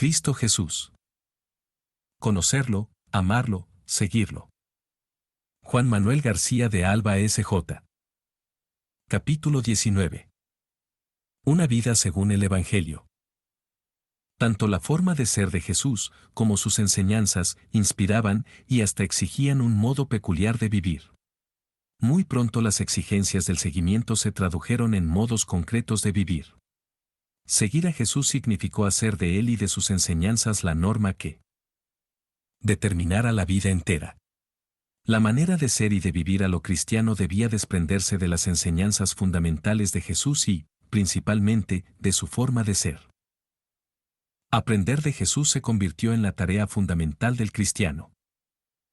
Cristo Jesús. Conocerlo, amarlo, seguirlo. Juan Manuel García de Alba S.J. Capítulo 19. Una vida según el Evangelio. Tanto la forma de ser de Jesús como sus enseñanzas inspiraban y hasta exigían un modo peculiar de vivir. Muy pronto las exigencias del seguimiento se tradujeron en modos concretos de vivir. Seguir a Jesús significó hacer de él y de sus enseñanzas la norma que determinara la vida entera. La manera de ser y de vivir a lo cristiano debía desprenderse de las enseñanzas fundamentales de Jesús y, principalmente, de su forma de ser. Aprender de Jesús se convirtió en la tarea fundamental del cristiano.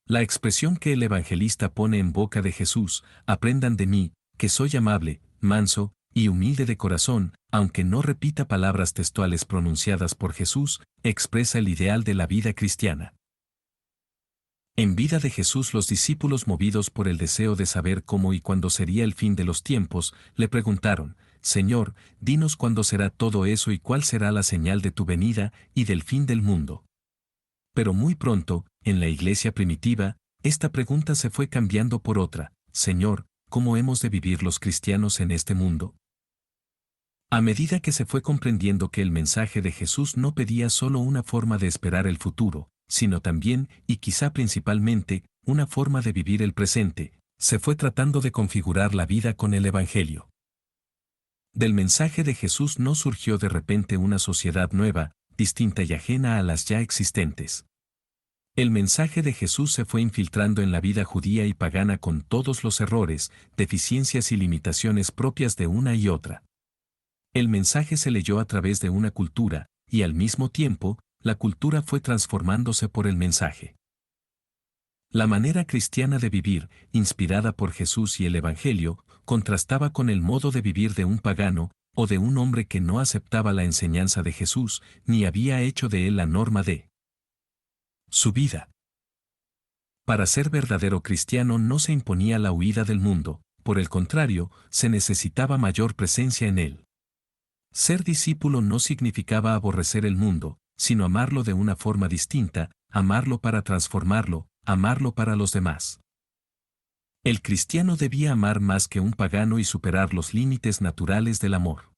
La expresión que el evangelista pone en boca de Jesús, aprendan de mí, que soy amable, manso y humilde de corazón, aunque no repita palabras textuales pronunciadas por Jesús, expresa el ideal de la vida cristiana. En vida de Jesús, los discípulos, movidos por el deseo de saber cómo y cuándo sería el fin de los tiempos, le preguntaron: Señor, dinos cuándo será todo eso y cuál será la señal de tu venida y del fin del mundo. Pero muy pronto, en la iglesia primitiva, esta pregunta se fue cambiando por otra: Señor, ¿cómo hemos de vivir los cristianos en este mundo? A medida que se fue comprendiendo que el mensaje de Jesús no pedía solo una forma de esperar el futuro, sino también, y quizá principalmente, una forma de vivir el presente, se fue tratando de configurar la vida con el Evangelio. Del mensaje de Jesús no surgió de repente una sociedad nueva, distinta y ajena a las ya existentes. El mensaje de Jesús se fue infiltrando en la vida judía y pagana con todos los errores, deficiencias y limitaciones propias de una y otra. El mensaje se leyó a través de una cultura, y al mismo tiempo, la cultura fue transformándose por el mensaje. La manera cristiana de vivir, inspirada por Jesús y el Evangelio, contrastaba con el modo de vivir de un pagano, o de un hombre que no aceptaba la enseñanza de Jesús, ni había hecho de él la norma de su vida. Para ser verdadero cristiano no se imponía la huida del mundo, por el contrario, se necesitaba mayor presencia en él. Ser discípulo no significaba aborrecer el mundo, sino amarlo de una forma distinta, amarlo para transformarlo, amarlo para los demás. El cristiano debía amar más que un pagano y superar los límites naturales del amor.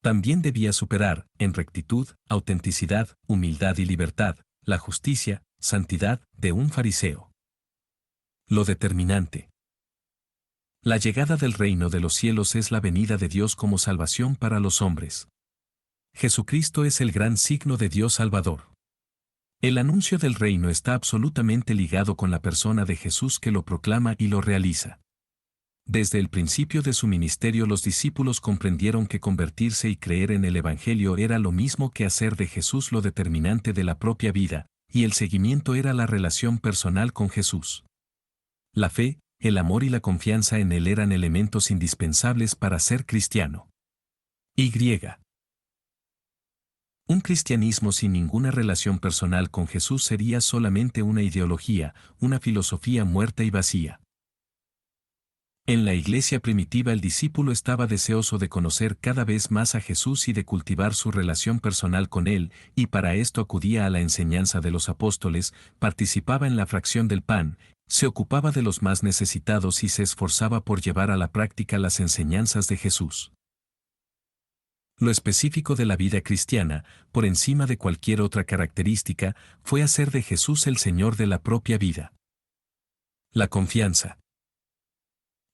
También debía superar, en rectitud, autenticidad, humildad y libertad, la justicia, santidad, de un fariseo. Lo determinante. La llegada del reino de los cielos es la venida de Dios como salvación para los hombres. Jesucristo es el gran signo de Dios Salvador. El anuncio del reino está absolutamente ligado con la persona de Jesús que lo proclama y lo realiza. Desde el principio de su ministerio los discípulos comprendieron que convertirse y creer en el Evangelio era lo mismo que hacer de Jesús lo determinante de la propia vida, y el seguimiento era la relación personal con Jesús. La fe, el amor y la confianza en Él eran elementos indispensables para ser cristiano. Y. Un cristianismo sin ninguna relación personal con Jesús sería solamente una ideología, una filosofía muerta y vacía. En la iglesia primitiva el discípulo estaba deseoso de conocer cada vez más a Jesús y de cultivar su relación personal con Él, y para esto acudía a la enseñanza de los apóstoles, participaba en la fracción del pan, se ocupaba de los más necesitados y se esforzaba por llevar a la práctica las enseñanzas de Jesús. Lo específico de la vida cristiana, por encima de cualquier otra característica, fue hacer de Jesús el Señor de la propia vida. La confianza.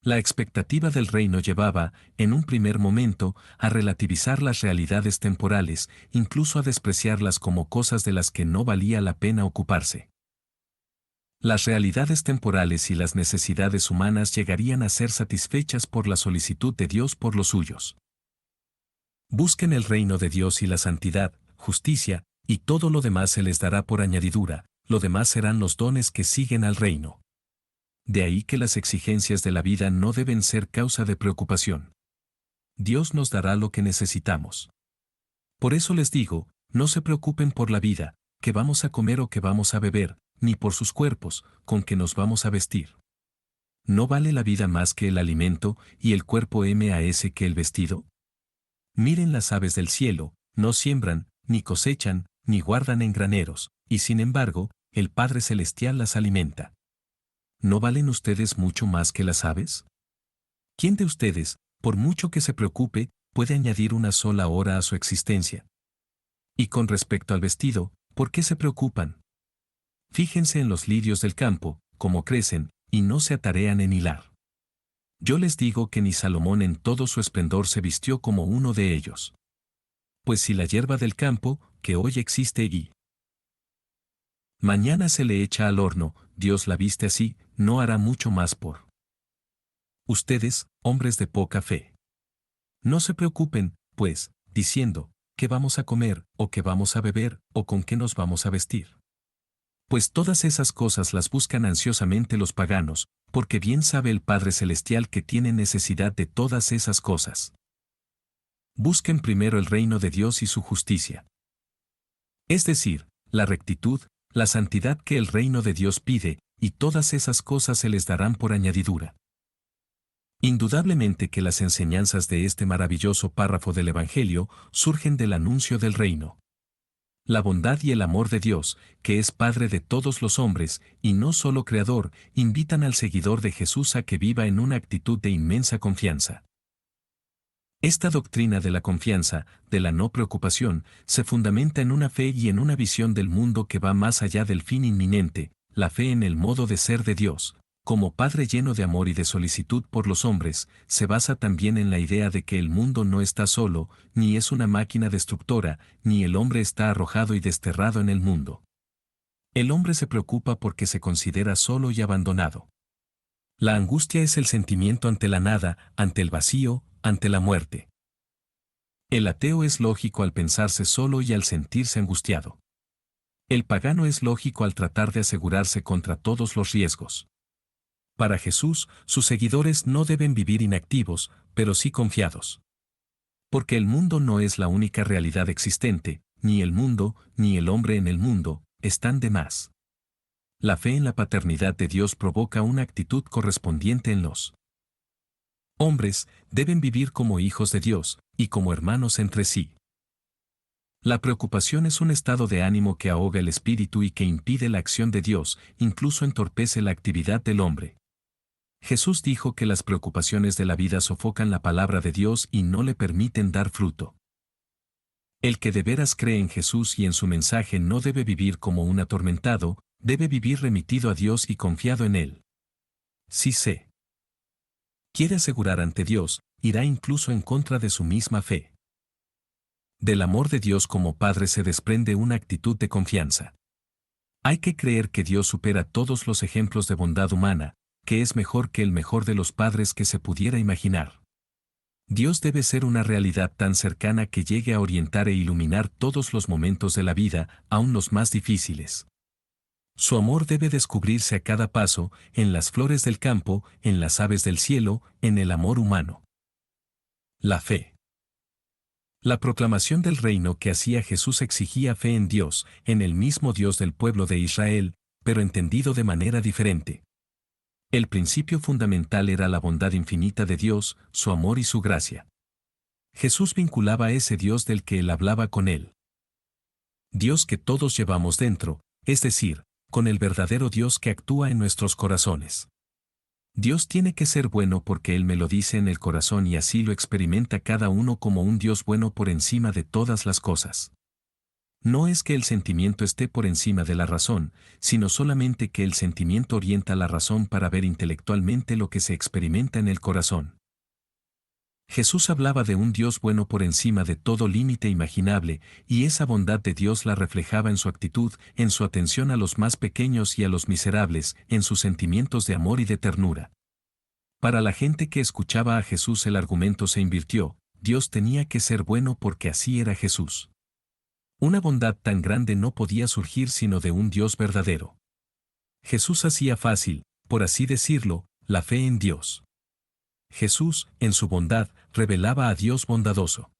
La expectativa del reino llevaba, en un primer momento, a relativizar las realidades temporales, incluso a despreciarlas como cosas de las que no valía la pena ocuparse. Las realidades temporales y las necesidades humanas llegarían a ser satisfechas por la solicitud de Dios por los suyos. Busquen el reino de Dios y la santidad, justicia, y todo lo demás se les dará por añadidura, lo demás serán los dones que siguen al reino. De ahí que las exigencias de la vida no deben ser causa de preocupación. Dios nos dará lo que necesitamos. Por eso les digo, no se preocupen por la vida, que vamos a comer o que vamos a beber, ni por sus cuerpos, con que nos vamos a vestir. ¿No vale la vida más que el alimento, y el cuerpo más que el vestido? Miren las aves del cielo, no siembran, ni cosechan, ni guardan en graneros, y sin embargo, el Padre Celestial las alimenta. ¿No valen ustedes mucho más que las aves? ¿Quién de ustedes, por mucho que se preocupe, puede añadir una sola hora a su existencia? Y con respecto al vestido, ¿por qué se preocupan? Fíjense en los lirios del campo, cómo crecen, y no se atarean en hilar. Yo les digo que ni Salomón en todo su esplendor se vistió como uno de ellos. Pues si la hierba del campo, que hoy existe y mañana se le echa al horno, Dios la viste así, no hará mucho más por ustedes, hombres de poca fe. No se preocupen, pues, diciendo, ¿qué vamos a comer, o qué vamos a beber, o con qué nos vamos a vestir? Pues todas esas cosas las buscan ansiosamente los paganos, porque bien sabe el Padre Celestial que tienen necesidad de todas esas cosas. Busquen primero el reino de Dios y su justicia. Es decir, la rectitud, la santidad que el reino de Dios pide, y todas esas cosas se les darán por añadidura. Indudablemente que las enseñanzas de este maravilloso párrafo del Evangelio surgen del anuncio del reino. La bondad y el amor de Dios, que es Padre de todos los hombres, y no solo Creador, invitan al seguidor de Jesús a que viva en una actitud de inmensa confianza. Esta doctrina de la confianza, de la no preocupación, se fundamenta en una fe y en una visión del mundo que va más allá del fin inminente, la fe en el modo de ser de Dios. Como Padre lleno de amor y de solicitud por los hombres, se basa también en la idea de que el mundo no está solo, ni es una máquina destructora, ni el hombre está arrojado y desterrado en el mundo. El hombre se preocupa porque se considera solo y abandonado. La angustia es el sentimiento ante la nada, ante el vacío, ante la muerte. El ateo es lógico al pensarse solo y al sentirse angustiado. El pagano es lógico al tratar de asegurarse contra todos los riesgos. Para Jesús, sus seguidores no deben vivir inactivos, pero sí confiados. Porque el mundo no es la única realidad existente, ni el mundo, ni el hombre en el mundo, están de más. La fe en la paternidad de Dios provoca una actitud correspondiente en los hombres, deben vivir como hijos de Dios, y como hermanos entre sí. La preocupación es un estado de ánimo que ahoga el espíritu y que impide la acción de Dios, incluso entorpece la actividad del hombre. Jesús dijo que las preocupaciones de la vida sofocan la palabra de Dios y no le permiten dar fruto. El que de veras cree en Jesús y en su mensaje no debe vivir como un atormentado, debe vivir remitido a Dios y confiado en Él. Si se quiere asegurar ante Dios, irá incluso en contra de su misma fe. Del amor de Dios como Padre se desprende una actitud de confianza. Hay que creer que Dios supera todos los ejemplos de bondad humana, que es mejor que el mejor de los padres que se pudiera imaginar. Dios debe ser una realidad tan cercana que llegue a orientar e iluminar todos los momentos de la vida, aun los más difíciles. Su amor debe descubrirse a cada paso, en las flores del campo, en las aves del cielo, en el amor humano. La fe. La proclamación del reino que hacía Jesús exigía fe en Dios, en el mismo Dios del pueblo de Israel, pero entendido de manera diferente. El principio fundamental era la bondad infinita de Dios, su amor y su gracia. Jesús vinculaba a ese Dios del que él hablaba con él. Dios que todos llevamos dentro, es decir, con el verdadero Dios que actúa en nuestros corazones. Dios tiene que ser bueno porque Él me lo dice en el corazón y así lo experimenta cada uno como un Dios bueno por encima de todas las cosas. No es que el sentimiento esté por encima de la razón, sino solamente que el sentimiento orienta la razón para ver intelectualmente lo que se experimenta en el corazón. Jesús hablaba de un Dios bueno por encima de todo límite imaginable, y esa bondad de Dios la reflejaba en su actitud, en su atención a los más pequeños y a los miserables, en sus sentimientos de amor y de ternura. Para la gente que escuchaba a Jesús el argumento se invirtió, Dios tenía que ser bueno porque así era Jesús. Una bondad tan grande no podía surgir sino de un Dios verdadero. Jesús hacía fácil, por así decirlo, la fe en Dios. Jesús, en su bondad, revelaba a Dios bondadoso.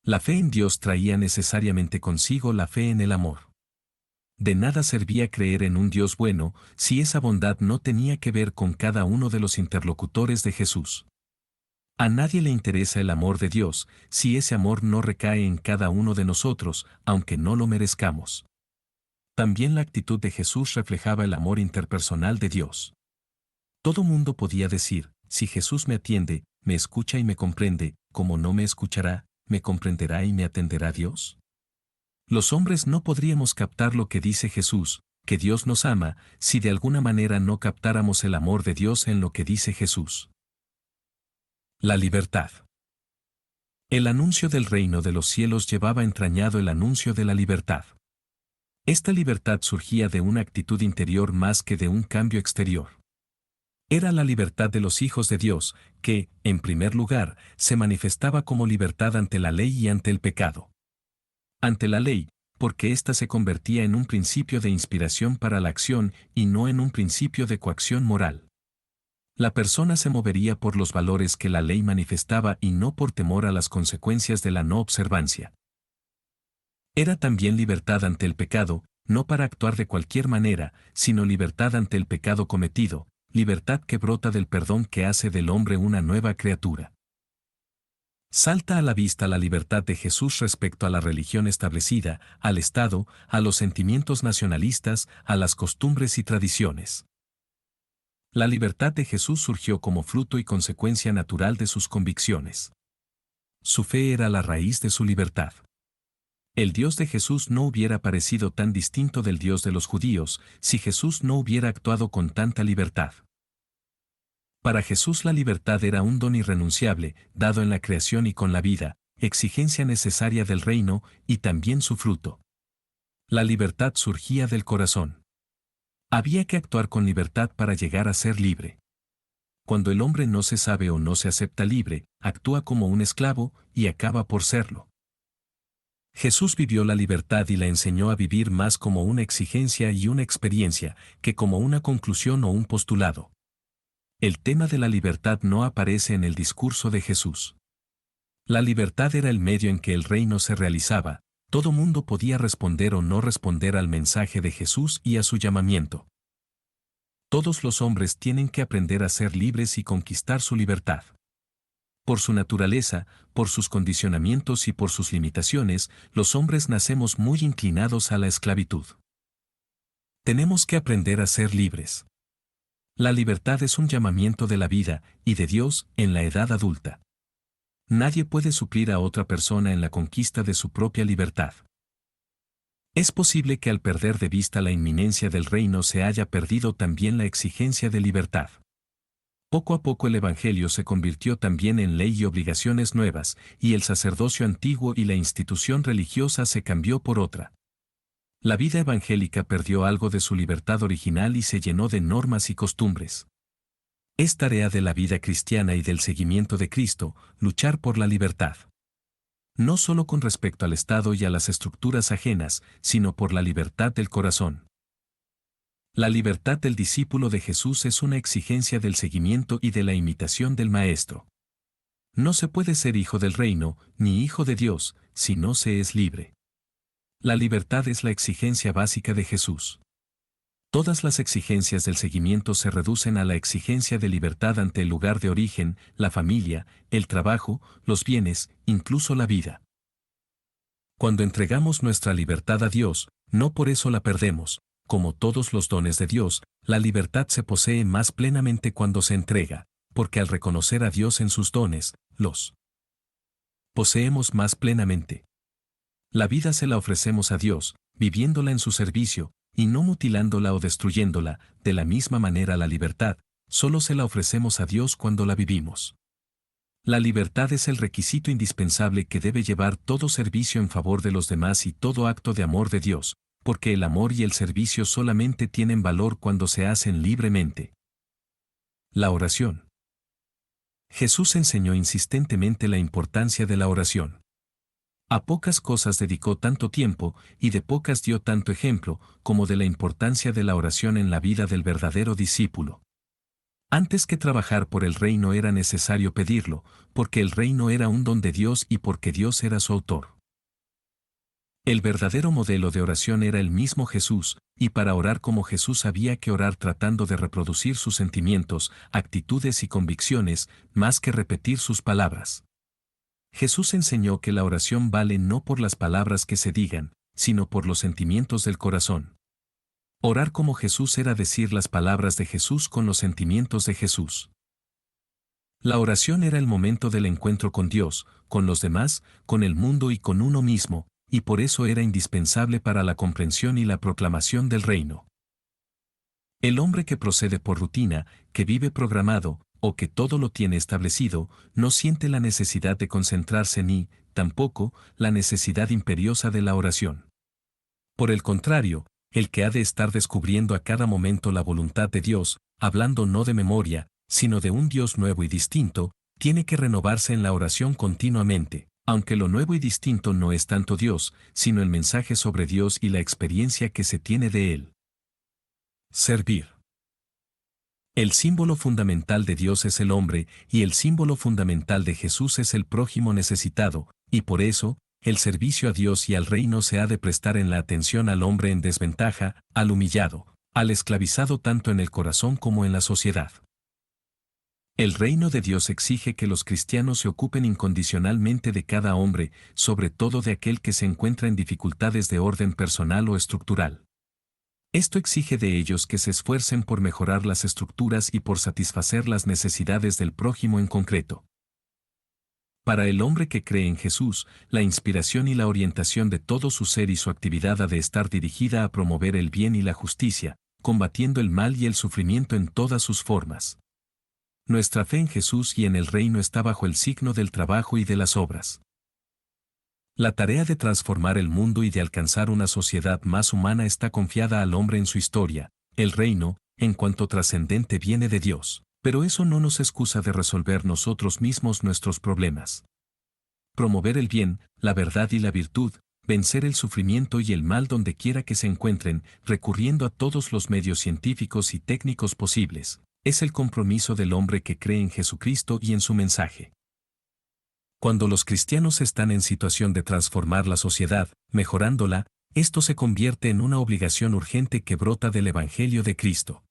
La fe en Dios traía necesariamente consigo la fe en el amor. De nada servía creer en un Dios bueno, si esa bondad no tenía que ver con cada uno de los interlocutores de Jesús. A nadie le interesa el amor de Dios si ese amor no recae en cada uno de nosotros, aunque no lo merezcamos. También la actitud de Jesús reflejaba el amor interpersonal de Dios. Todo mundo podía decir, si Jesús me atiende, me escucha y me comprende, ¿cómo no me escuchará, me comprenderá y me atenderá Dios? Los hombres no podríamos captar lo que dice Jesús, que Dios nos ama, si de alguna manera no captáramos el amor de Dios en lo que dice Jesús. La libertad. El anuncio del reino de los cielos llevaba entrañado el anuncio de la libertad. Esta libertad surgía de una actitud interior más que de un cambio exterior. Era la libertad de los hijos de Dios, que, en primer lugar, se manifestaba como libertad ante la ley y ante el pecado. Ante la ley, porque ésta se convertía en un principio de inspiración para la acción y no en un principio de coacción moral. La persona se movería por los valores que la ley manifestaba y no por temor a las consecuencias de la no observancia. Era también libertad ante el pecado, no para actuar de cualquier manera, sino libertad ante el pecado cometido, libertad que brota del perdón que hace del hombre una nueva criatura. Salta a la vista la libertad de Jesús respecto a la religión establecida, al Estado, a los sentimientos nacionalistas, a las costumbres y tradiciones. La libertad de Jesús surgió como fruto y consecuencia natural de sus convicciones. Su fe era la raíz de su libertad. El Dios de Jesús no hubiera parecido tan distinto del Dios de los judíos si Jesús no hubiera actuado con tanta libertad. Para Jesús la libertad era un don irrenunciable, dado en la creación y con la vida, exigencia necesaria del reino y también su fruto. La libertad surgía del corazón. Había que actuar con libertad para llegar a ser libre. Cuando el hombre no se sabe o no se acepta libre, actúa como un esclavo y acaba por serlo. Jesús vivió la libertad y la enseñó a vivir más como una exigencia y una experiencia, que como una conclusión o un postulado. El tema de la libertad no aparece en el discurso de Jesús. La libertad era el medio en que el reino se realizaba, todo mundo podía responder o no responder al mensaje de Jesús y a su llamamiento. Todos los hombres tienen que aprender a ser libres y conquistar su libertad. Por su naturaleza, por sus condicionamientos y por sus limitaciones, los hombres nacemos muy inclinados a la esclavitud. Tenemos que aprender a ser libres. La libertad es un llamamiento de la vida y de Dios en la edad adulta. Nadie puede suplir a otra persona en la conquista de su propia libertad. Es posible que al perder de vista la inminencia del reino se haya perdido también la exigencia de libertad. Poco a poco el Evangelio se convirtió también en ley y obligaciones nuevas, y el sacerdocio antiguo y la institución religiosa se cambió por otra. La vida evangélica perdió algo de su libertad original y se llenó de normas y costumbres. Es tarea de la vida cristiana y del seguimiento de Cristo, luchar por la libertad. No solo con respecto al Estado y a las estructuras ajenas, sino por la libertad del corazón. La libertad del discípulo de Jesús es una exigencia del seguimiento y de la imitación del Maestro. No se puede ser hijo del reino, ni hijo de Dios, si no se es libre. La libertad es la exigencia básica de Jesús. Todas las exigencias del seguimiento se reducen a la exigencia de libertad ante el lugar de origen, la familia, el trabajo, los bienes, incluso la vida. Cuando entregamos nuestra libertad a Dios, no por eso la perdemos. Como todos los dones de Dios, la libertad se posee más plenamente cuando se entrega, porque al reconocer a Dios en sus dones, los poseemos más plenamente. La vida se la ofrecemos a Dios, viviéndola en su servicio, y no mutilándola o destruyéndola. De la misma manera la libertad, solo se la ofrecemos a Dios cuando la vivimos. La libertad es el requisito indispensable que debe llevar todo servicio en favor de los demás y todo acto de amor de Dios, porque el amor y el servicio solamente tienen valor cuando se hacen libremente. La oración. Jesús enseñó insistentemente la importancia de la oración. A pocas cosas dedicó tanto tiempo, y de pocas dio tanto ejemplo, como de la importancia de la oración en la vida del verdadero discípulo. Antes que trabajar por el reino era necesario pedirlo, porque el reino era un don de Dios y porque Dios era su autor. El verdadero modelo de oración era el mismo Jesús, y para orar como Jesús había que orar tratando de reproducir sus sentimientos, actitudes y convicciones, más que repetir sus palabras. Jesús enseñó que la oración vale no por las palabras que se digan, sino por los sentimientos del corazón. Orar como Jesús era decir las palabras de Jesús con los sentimientos de Jesús. La oración era el momento del encuentro con Dios, con los demás, con el mundo y con uno mismo, y por eso era indispensable para la comprensión y la proclamación del reino. El hombre que procede por rutina, que vive programado, o que todo lo tiene establecido, no siente la necesidad de concentrarse ni, tampoco, la necesidad imperiosa de la oración. Por el contrario, el que ha de estar descubriendo a cada momento la voluntad de Dios, hablando no de memoria, sino de un Dios nuevo y distinto, tiene que renovarse en la oración continuamente, aunque lo nuevo y distinto no es tanto Dios, sino el mensaje sobre Dios y la experiencia que se tiene de Él. Servir. El símbolo fundamental de Dios es el hombre, y el símbolo fundamental de Jesús es el prójimo necesitado, y por eso, el servicio a Dios y al reino se ha de prestar en la atención al hombre en desventaja, al humillado, al esclavizado tanto en el corazón como en la sociedad. El reino de Dios exige que los cristianos se ocupen incondicionalmente de cada hombre, sobre todo de aquel que se encuentra en dificultades de orden personal o estructural. Esto exige de ellos que se esfuercen por mejorar las estructuras y por satisfacer las necesidades del prójimo en concreto. Para el hombre que cree en Jesús, la inspiración y la orientación de todo su ser y su actividad ha de estar dirigida a promover el bien y la justicia, combatiendo el mal y el sufrimiento en todas sus formas. Nuestra fe en Jesús y en el reino está bajo el signo del trabajo y de las obras. La tarea de transformar el mundo y de alcanzar una sociedad más humana está confiada al hombre en su historia. El reino, en cuanto trascendente, viene de Dios, pero eso no nos excusa de resolver nosotros mismos nuestros problemas. Promover el bien, la verdad y la virtud, vencer el sufrimiento y el mal donde quiera que se encuentren, recurriendo a todos los medios científicos y técnicos posibles, es el compromiso del hombre que cree en Jesucristo y en su mensaje. Cuando los cristianos están en situación de transformar la sociedad, mejorándola, esto se convierte en una obligación urgente que brota del Evangelio de Cristo.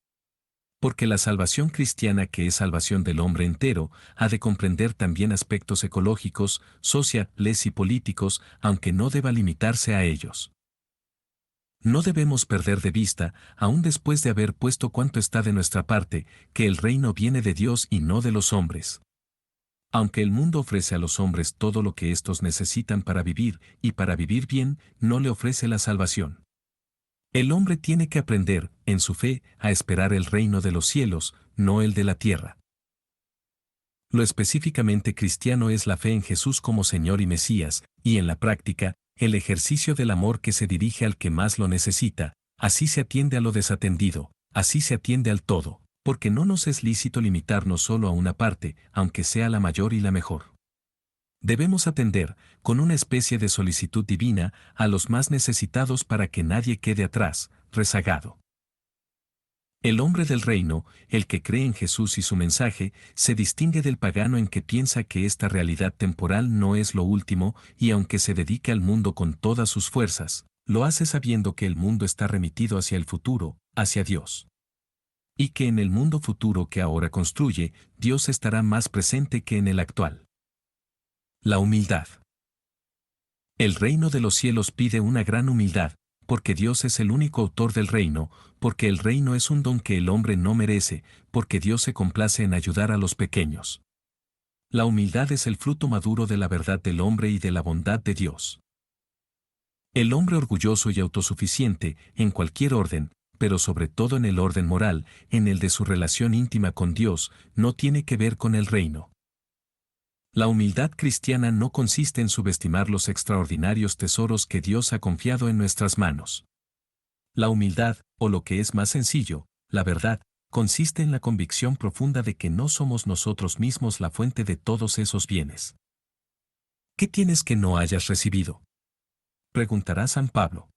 Porque la salvación cristiana, que es salvación del hombre entero, ha de comprender también aspectos ecológicos, sociales y políticos, aunque no deba limitarse a ellos. No debemos perder de vista, aun después de haber puesto cuanto está de nuestra parte, que el reino viene de Dios y no de los hombres. Aunque el mundo ofrece a los hombres todo lo que éstos necesitan para vivir, y para vivir bien, no le ofrece la salvación. El hombre tiene que aprender, en su fe, a esperar el reino de los cielos, no el de la tierra. Lo específicamente cristiano es la fe en Jesús como Señor y Mesías, y en la práctica, el ejercicio del amor que se dirige al que más lo necesita. Así se atiende a lo desatendido, así se atiende al todo, porque no nos es lícito limitarnos solo a una parte, aunque sea la mayor y la mejor. Debemos atender, con una especie de solicitud divina, a los más necesitados para que nadie quede atrás, rezagado. El hombre del reino, el que cree en Jesús y su mensaje, se distingue del pagano en que piensa que esta realidad temporal no es lo último, y aunque se dedique al mundo con todas sus fuerzas, lo hace sabiendo que el mundo está remitido hacia el futuro, hacia Dios. Y que en el mundo futuro que ahora construye, Dios estará más presente que en el actual. La humildad. El reino de los cielos pide una gran humildad, porque Dios es el único autor del reino, porque el reino es un don que el hombre no merece, porque Dios se complace en ayudar a los pequeños. La humildad es el fruto maduro de la verdad del hombre y de la bondad de Dios. El hombre orgulloso y autosuficiente, en cualquier orden, pero sobre todo en el orden moral, en el de su relación íntima con Dios, no tiene que ver con el reino. La humildad cristiana no consiste en subestimar los extraordinarios tesoros que Dios ha confiado en nuestras manos. La humildad, o lo que es más sencillo, la verdad, consiste en la convicción profunda de que no somos nosotros mismos la fuente de todos esos bienes. ¿Qué tienes que no hayas recibido?, preguntará San Pablo.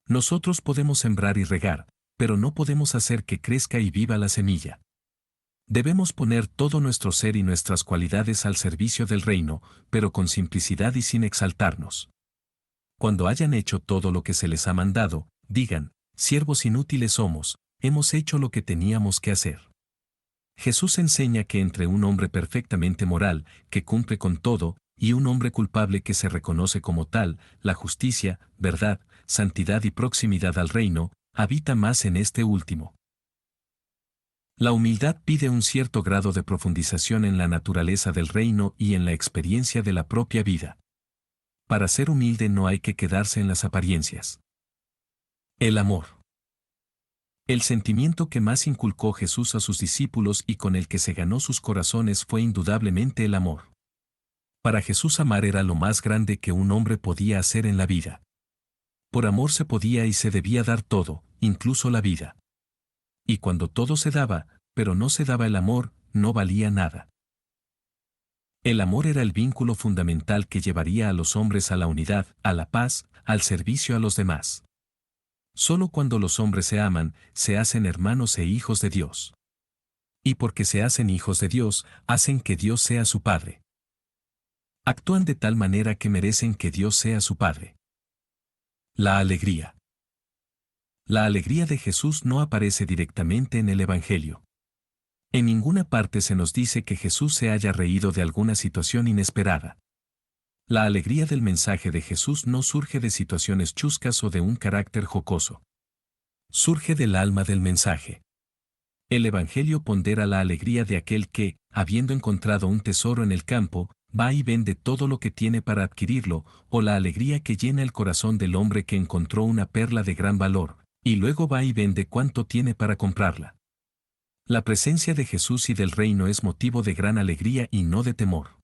Nosotros podemos sembrar y regar, pero no podemos hacer que crezca y viva la semilla. Debemos poner todo nuestro ser y nuestras cualidades al servicio del reino, pero con simplicidad y sin exaltarnos. Cuando hayan hecho todo lo que se les ha mandado, digan, siervos inútiles somos, hemos hecho lo que teníamos que hacer. Jesús enseña que entre un hombre perfectamente moral, que cumple con todo, y un hombre culpable que se reconoce como tal, la justicia, verdad, santidad y proximidad al reino, habita más en este último. La humildad pide un cierto grado de profundización en la naturaleza del reino y en la experiencia de la propia vida. Para ser humilde no hay que quedarse en las apariencias. El amor. El sentimiento que más inculcó Jesús a sus discípulos y con el que se ganó sus corazones fue indudablemente el amor. Para Jesús amar era lo más grande que un hombre podía hacer en la vida. Por amor se podía y se debía dar todo, incluso la vida. Y cuando todo se daba, pero no se daba el amor, no valía nada. El amor era el vínculo fundamental que llevaría a los hombres a la unidad, a la paz, al servicio a los demás. Solo cuando los hombres se aman, se hacen hermanos e hijos de Dios. Y porque se hacen hijos de Dios, hacen que Dios sea su Padre. Actúan de tal manera que merecen que Dios sea su Padre. La alegría. La alegría de Jesús no aparece directamente en el Evangelio. En ninguna parte se nos dice que Jesús se haya reído de alguna situación inesperada. La alegría del mensaje de Jesús no surge de situaciones chuscas o de un carácter jocoso. Surge del alma del mensaje. El Evangelio pondera la alegría de aquel que, habiendo encontrado un tesoro en el campo, va y vende todo lo que tiene para adquirirlo, o la alegría que llena el corazón del hombre que encontró una perla de gran valor, y luego va y vende cuanto tiene para comprarla. La presencia de Jesús y del reino es motivo de gran alegría y no de temor.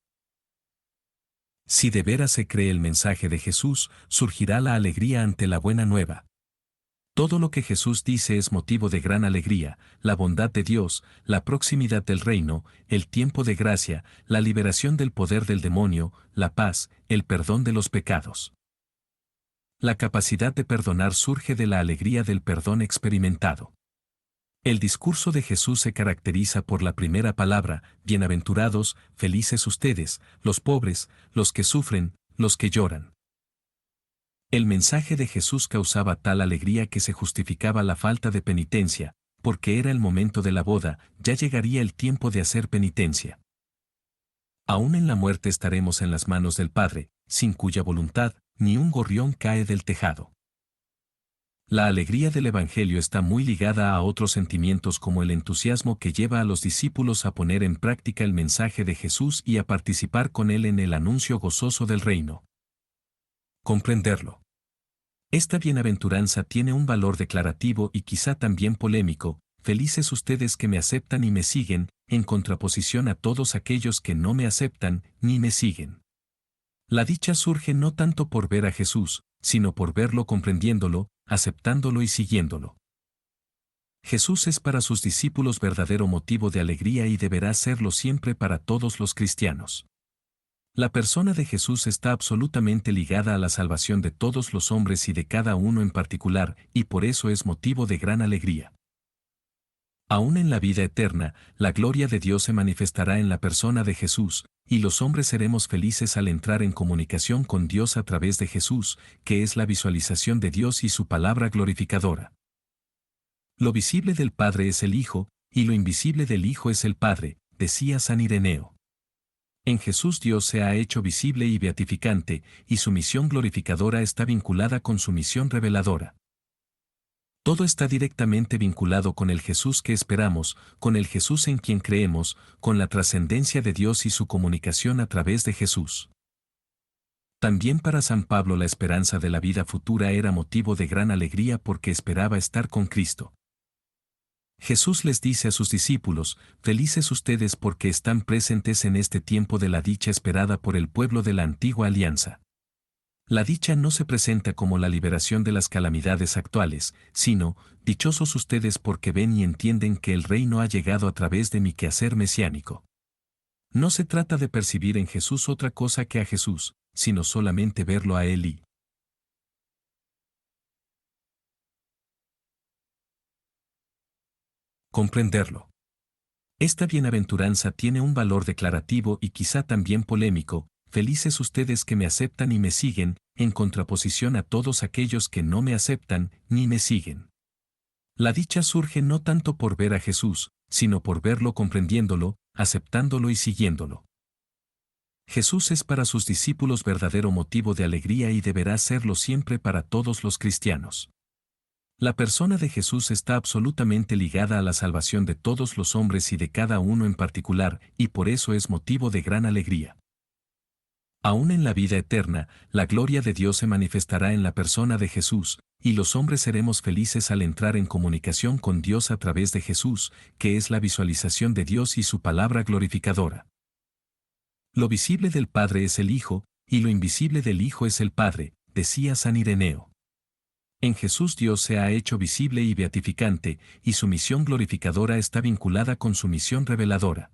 Si de veras se cree el mensaje de Jesús, surgirá la alegría ante la buena nueva. Todo lo que Jesús dice es motivo de gran alegría, la bondad de Dios, la proximidad del reino, el tiempo de gracia, la liberación del poder del demonio, la paz, el perdón de los pecados. La capacidad de perdonar surge de la alegría del perdón experimentado. El discurso de Jesús se caracteriza por la primera palabra, bienaventurados, felices ustedes, los pobres, los que sufren, los que lloran. El mensaje de Jesús causaba tal alegría que se justificaba la falta de penitencia, porque era el momento de la boda, ya llegaría el tiempo de hacer penitencia. Aún en la muerte estaremos en las manos del Padre, sin cuya voluntad, ni un gorrión cae del tejado. La alegría del Evangelio está muy ligada a otros sentimientos como el entusiasmo que lleva a los discípulos a poner en práctica el mensaje de Jesús y a participar con él en el anuncio gozoso del reino. Comprenderlo. Esta bienaventuranza tiene un valor declarativo y quizá también polémico, felices ustedes que me aceptan y me siguen, en contraposición a todos aquellos que no me aceptan ni me siguen. La dicha surge no tanto por ver a Jesús, sino por verlo comprendiéndolo, aceptándolo y siguiéndolo. Jesús es para sus discípulos verdadero motivo de alegría y deberá serlo siempre para todos los cristianos. La persona de Jesús está absolutamente ligada a la salvación de todos los hombres y de cada uno en particular, y por eso es motivo de gran alegría. Aún en la vida eterna, la gloria de Dios se manifestará en la persona de Jesús, y los hombres seremos felices al entrar en comunicación con Dios a través de Jesús, que es la visualización de Dios y su palabra glorificadora. Lo visible del Padre es el Hijo, y lo invisible del Hijo es el Padre, decía San Ireneo. En Jesús Dios se ha hecho visible y beatificante, y su misión glorificadora está vinculada con su misión reveladora. Todo está directamente vinculado con el Jesús que esperamos, con el Jesús en quien creemos, con la trascendencia de Dios y su comunicación a través de Jesús. También para San Pablo la esperanza de la vida futura era motivo de gran alegría porque esperaba estar con Cristo. Jesús les dice a sus discípulos, felices ustedes porque están presentes en este tiempo de la dicha esperada por el pueblo de la antigua alianza. La dicha no se presenta como la liberación de las calamidades actuales, sino, dichosos ustedes porque ven y entienden que el reino ha llegado a través de mi quehacer mesiánico. No se trata de percibir en Jesús otra cosa que a Jesús, sino solamente verlo a Él y comprenderlo. Esta bienaventuranza tiene un valor declarativo y quizá también polémico, felices ustedes que me aceptan y me siguen, en contraposición a todos aquellos que no me aceptan ni me siguen. La dicha surge no tanto por ver a Jesús, sino por verlo comprendiéndolo, aceptándolo y siguiéndolo. Jesús es para sus discípulos verdadero motivo de alegría y deberá serlo siempre para todos los cristianos. La persona de Jesús está absolutamente ligada a la salvación de todos los hombres y de cada uno en particular, y por eso es motivo de gran alegría. Aún en la vida eterna, la gloria de Dios se manifestará en la persona de Jesús, y los hombres seremos felices al entrar en comunicación con Dios a través de Jesús, que es la visualización de Dios y su palabra glorificadora. Lo visible del Padre es el Hijo, y lo invisible del Hijo es el Padre, decía San Ireneo. En Jesús Dios se ha hecho visible y beatificante, y su misión glorificadora está vinculada con su misión reveladora.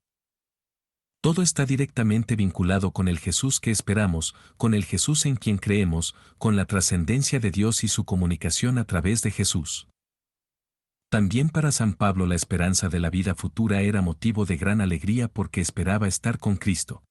Todo está directamente vinculado con el Jesús que esperamos, con el Jesús en quien creemos, con la trascendencia de Dios y su comunicación a través de Jesús. También para San Pablo la esperanza de la vida futura era motivo de gran alegría porque esperaba estar con Cristo.